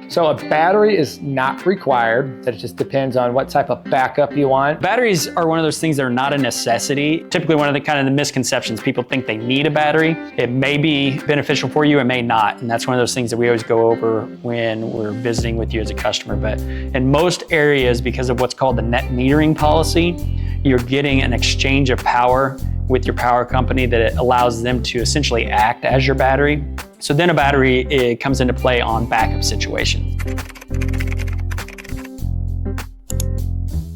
So a battery is not required. It just depends on what type of backup you want. Batteries are one of those things that are not a necessity. Typically one of the misconceptions, people think they need a battery. It may be beneficial for you, it may not. And that's one of those things that we always go over when we're visiting with you as a customer. But in most areas, because of what's called the net metering policy, you're getting an exchange of power with your power company that it allows them to essentially act as your battery. So then a battery, it comes into play on backup situations.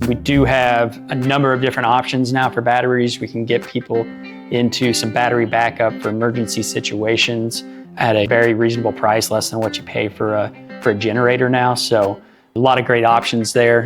We do have a number of different options now for batteries. We can get people into some battery backup for emergency situations at a very reasonable price, less than what you pay for a generator now. So a lot of great options there,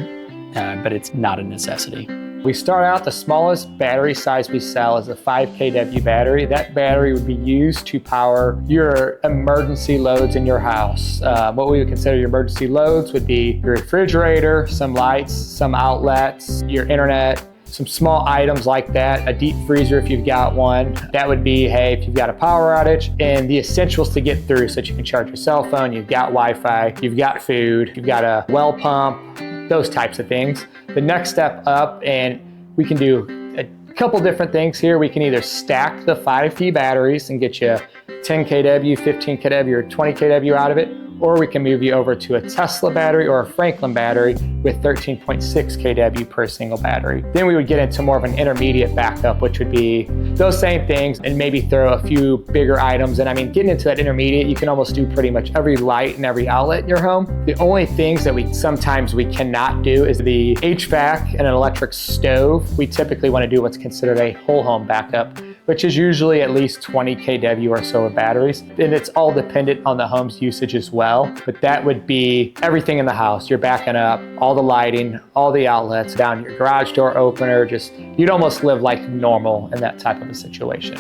but it's not a necessity. We start out, the smallest battery size we sell is a 5 kW battery. That battery would be used to power your emergency loads in your house. What we would consider your emergency loads would be your refrigerator, some lights, some outlets, your internet, some small items like that, a deep freezer if you've got one. That would be, hey, if you've got a power outage, and the essentials to get through, so that you can charge your cell phone, you've got Wi-Fi, you've got food, you've got a well pump, those types of things. The next step up, and we can do a couple different things here. We can either stack the 5P batteries and get you 10 kW, 15 kW, or 20 kW out of it, or we can move you over to a Tesla battery or a Franklin battery with 13.6 kW per single battery. Then we would get into more of an intermediate backup, which would be those same things and maybe throw a few bigger items. And I mean, getting into that intermediate, you can almost do pretty much every light and every outlet in your home. The only things that we sometimes cannot do is the HVAC and an electric stove. We typically want to do what's considered a whole home backup, which is usually at least 20 kW or so of batteries. And it's all dependent on the home's usage as well. But that would be everything in the house. You're backing up all the lighting, all the outlets, down your garage door opener. Just, you'd almost live like normal in that type of a situation.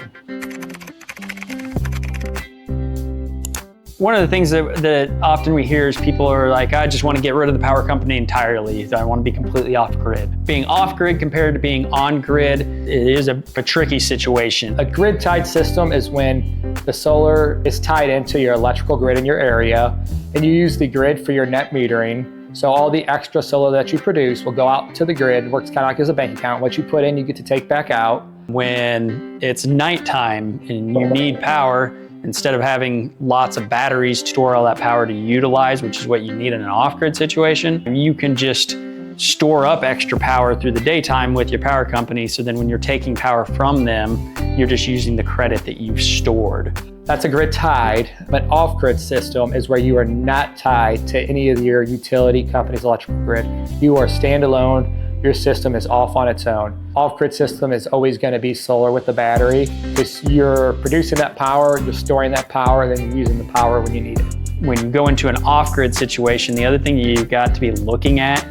One of the things that often we hear is people are like, I just want to get rid of the power company entirely. I want to be completely off grid. Being off grid compared to being on grid, it is a tricky situation. A grid tied system is when the solar is tied into your electrical grid in your area, and you use the grid for your net metering. So all the extra solar that you produce will go out to the grid. It works kind of like as a bank account. What you put in, you get to take back out. When it's nighttime and you need power, instead of having lots of batteries to store all that power to utilize, which is what you need in an off-grid situation, you can just store up extra power through the daytime with your power company. So then when you're taking power from them, you're just using the credit that you've stored. That's a grid tied, but off-grid system is where you are not tied to any of your utility company's electrical grid. You are standalone. Your system is off on its own. Off-grid system is always going to be solar with the battery, because you're producing that power, you're storing that power, and then you're using the power when you need it. When you go into an off-grid situation, the other thing you've got to be looking at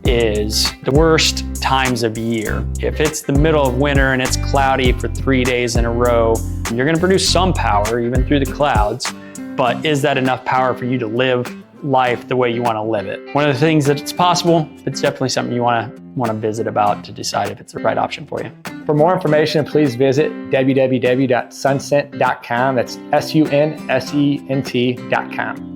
is the worst times of year. If it's the middle of winter and it's cloudy for 3 days in a row, you're going to produce some power even through the clouds, but is that enough power for you to live life the way you want to live it? One of the things that it's possible, it's definitely something you want to visit about to decide if it's the right option for you. For more information, please visit www.sunsent.com. That's SUNSENT.com.